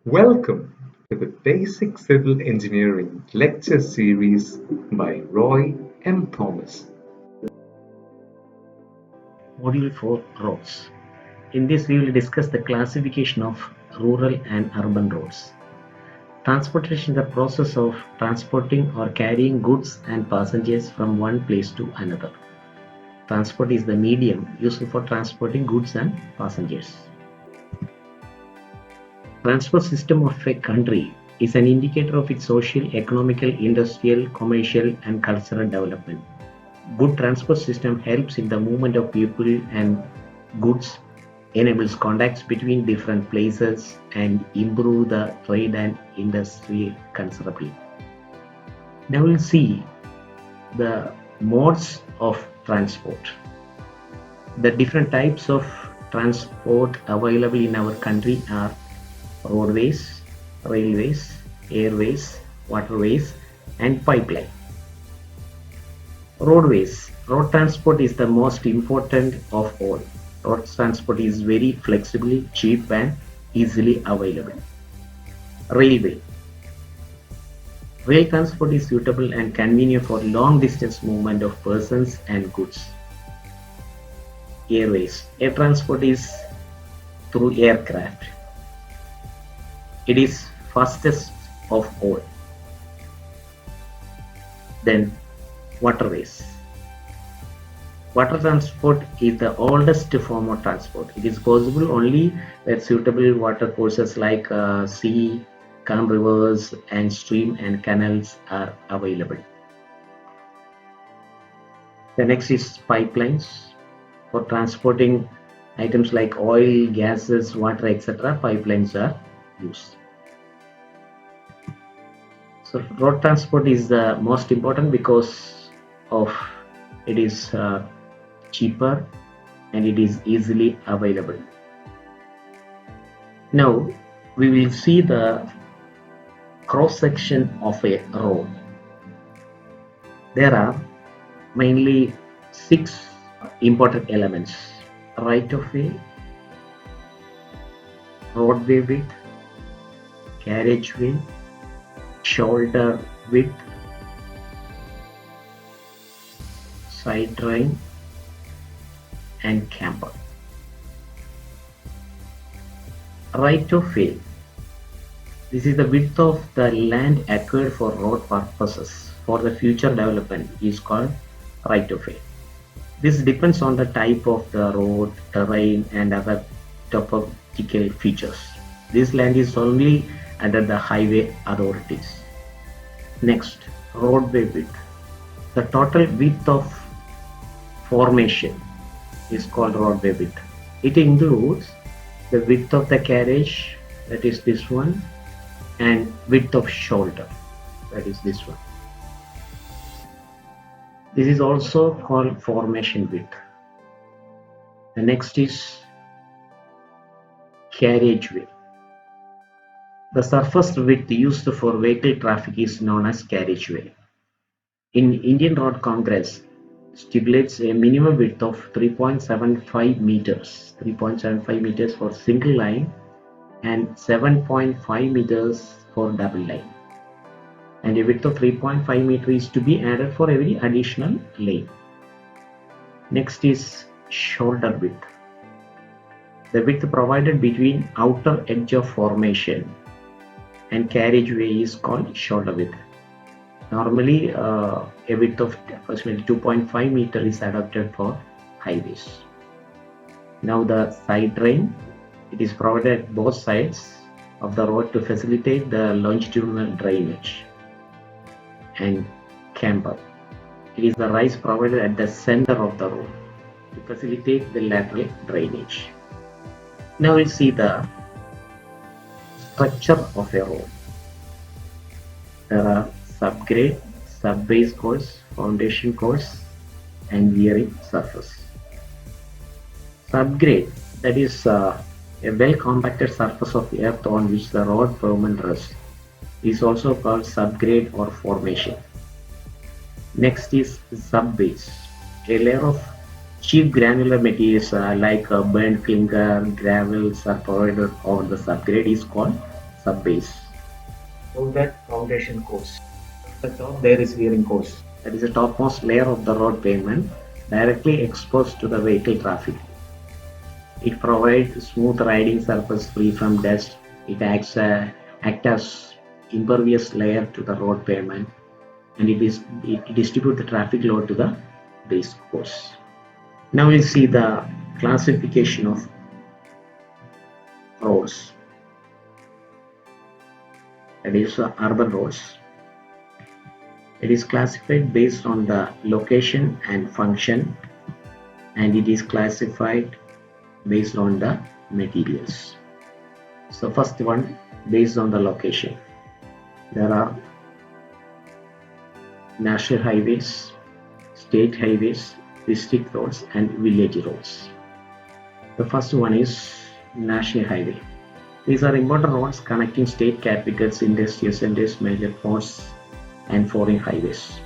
Welcome to the Basic Civil Engineering lecture series by Roy M. Thomas. Module 4 Roads. In this, we will discuss the classification of rural and urban roads. Transportation is the process of transporting or carrying goods and passengers from one place to another. Transport is the medium used for transporting goods and passengers. Transport system of a country is an indicator of its social, economical, industrial, commercial, and cultural development. Good transport system helps in the movement of people and goods, enables contacts between different places, and improve the trade and industry considerably. Now we'll see the modes of transport. The different types of transport available in our country are roadways, railways, airways, waterways, and pipeline. Roadways. Road transport is the most important of all. Road transport is very flexible, cheap, and easily available. Railway. Rail transport is suitable and convenient for long distance movement of persons and goods. Airways. Air transport is through aircraft. It is fastest of all. Then waterways. Water transport is the oldest form of transport. It is possible only where suitable water courses like sea, calm rivers, and stream and canals are available. The next is pipelines. For transporting items like oil, gases, water, etc., pipelines are used. So road transport is the most important because of it is cheaper and it is easily available. Now we will see the cross section of a road. There are mainly 6 important elements: right of way, roadway width, carriageway, shoulder width, side drain, and camber. Right of way. This is the width of the land acquired for road purposes for the future development is called right of way. This depends on the type of the road, terrain, and other topographical features. This land is only under the highway authorities. Next, roadway width. The total width of formation is called roadway width. It includes the width of the carriage, that is this one, and width of shoulder, that is this one. This is also called formation width. The next is carriageway. The surface width used for vehicle traffic is known as carriageway. In Indian Road Congress stipulates a minimum width of 3.75 meters for single line and 7.5 meters for double line, and a width of 3.5 meters is to be added for every additional lane. Next is shoulder width. The width provided between outer edge of formation and carriageway is called shoulder width. Normally, a width of approximately 2.5 meters is adopted for highways. Now the side drain. It is provided at both sides of the road to facilitate the longitudinal drainage. And camber. It is the rise provided at the center of the road to facilitate the lateral drainage. Now we'll see the structure of a road. There are subgrade, subbase course, foundation course, and wearing surface. Subgrade, that is a well compacted surface of earth on which the road pavement rests, is also called subgrade or formation. Next is subbase, a layer of cheap granular materials like burnt clinker, gravels are provided on the subgrade is called subbase. So that foundation course. At the top there is wearing course. That is the topmost layer of the road pavement directly exposed to the vehicle traffic. It provides smooth riding surface free from dust. It acts as impervious layer to the road pavement, and it distributes the traffic load to the base course. Now we'll see the classification of roads. That is urban roads. It is classified based on the location and function, and it is classified based on the materials. So first one, based on the location. There are national highways, state highways, district roads and village roads. The first one is national highway. These are important roads connecting state capitals, industrial centers, major ports and foreign highways.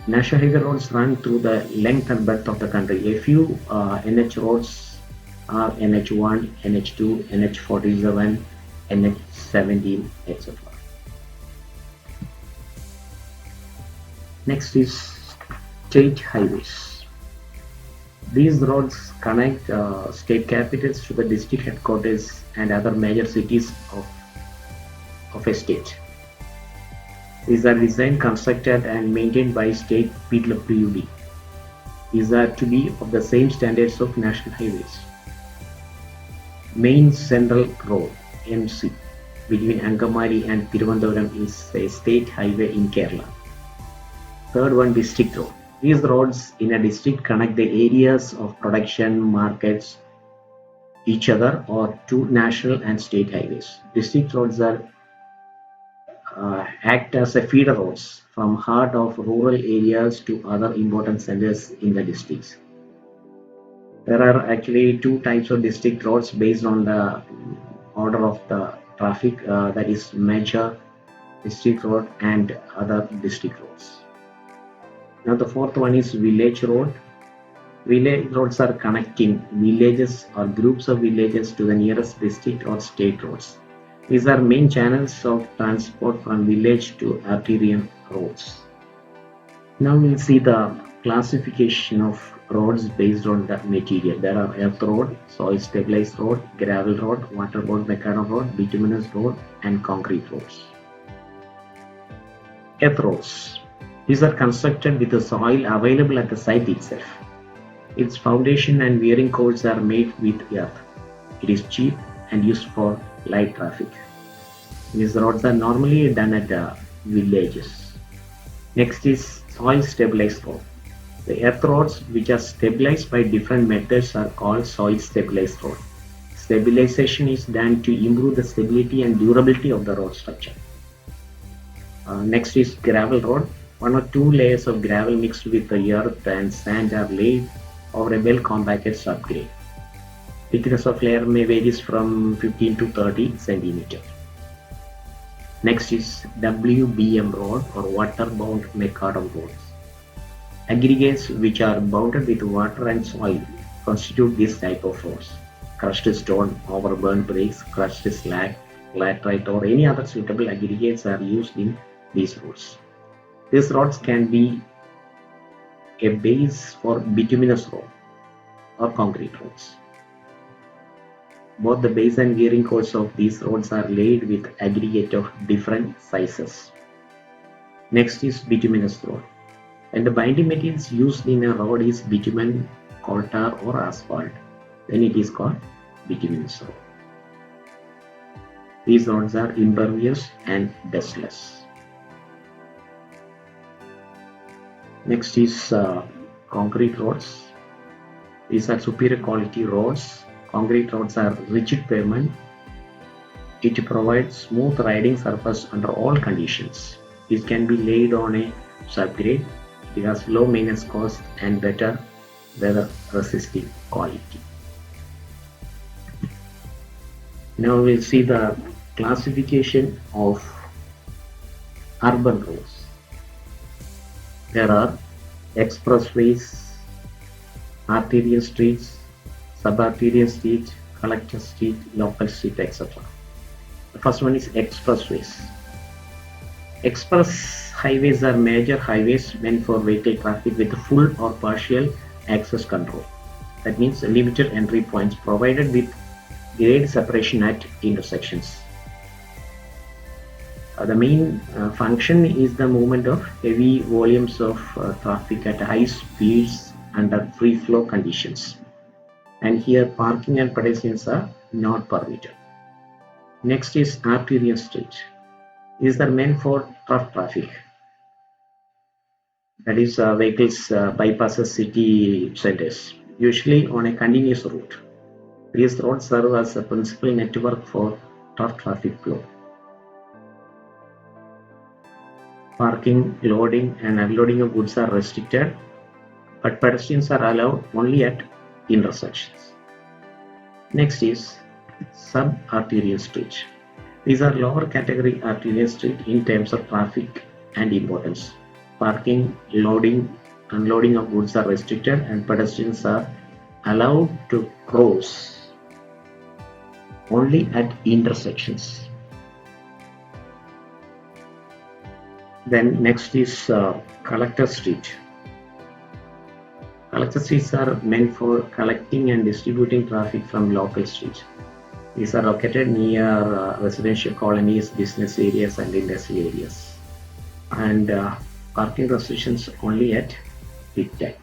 National highway roads run through the length and breadth of the country. A few NH roads are NH1, NH2, NH47, NH17, etc. Next is state highways. These roads connect state capitals to the district headquarters and other major cities of a state. These are designed, constructed and maintained by state PWD. These are to be of the same standards of national highways. Main Central Road MC between Angamari and Thiruvananthapuram is a state highway in Kerala. Third one, district road. These roads in a district connect the areas of production, markets, each other or to national and state highways. District roads are act as a feeder roads from heart of rural areas to other important centers in the districts. There are actually two types of district roads based on the order of the traffic, that is major district road and other district roads. Now the fourth one is village road. Village roads are connecting villages or groups of villages to the nearest district or state roads. These are main channels of transport from village to arterial roads. Now we'll see the classification of roads based on the material. There are earth road, soil stabilized road, gravel road, waterborne macadam road, bituminous road and concrete roads. Earth roads. These are constructed with the soil available at the site itself. Its foundation and wearing course are made with earth. It is cheap and used for light traffic. These roads are normally done at villages. Next is soil stabilized road. The earth roads which are stabilized by different methods are called soil stabilized road. Stabilization is done to improve the stability and durability of the road structure. Next is gravel road. 1 or 2 layers of gravel mixed with the earth and sand are laid over a well compacted subgrade. Thickness of layer may vary from 15 to 30 centimeters. Next is WBM road or water-bound macadam roads. Aggregates which are bounded with water and soil constitute this type of roads. Crushed stone, overburnt bricks, crushed slag, laterite or any other suitable aggregates are used in these roads. These roads can be a base for bituminous road or concrete roads. Both the base and wearing course of these roads are laid with aggregate of different sizes. Next is bituminous road. And the binding materials used in a road is bitumen, coal tar or asphalt. Then it is called bituminous road. These roads are impervious and dustless. Next is concrete roads. These are superior quality roads. Concrete roads are rigid pavement. It provides smooth riding surface under all conditions. It can be laid on a subgrade. It has low maintenance cost and better weather resisting quality. Now we'll see the classification of urban roads. There are expressways, arterial streets, subarterial street, collector street, local street, etc. The first one is expressways. Express highways are major highways meant for vehicle traffic with full or partial access control. That means limited entry points provided with grade separation at intersections. The main function is the movement of heavy volumes of traffic at high speeds under free flow conditions. And here parking and pedestrians are not permitted. Next is arterial street. These are meant for rough traffic. That is vehicles bypasses city centers, usually on a continuous route. These roads serve as a principal network for rough traffic flow. Parking, loading and unloading of goods are restricted, but pedestrians are allowed only at intersections. Next is sub-arterial street. These are lower category arterial street in terms of traffic and importance. Parking, loading, unloading of goods are restricted and pedestrians are allowed to cross only at intersections. Then next is collector street. Collector streets are meant for collecting and distributing traffic from local streets. These are located near residential colonies, business areas and industrial areas. And parking restrictions only at peak time.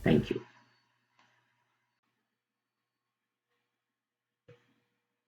Thank you.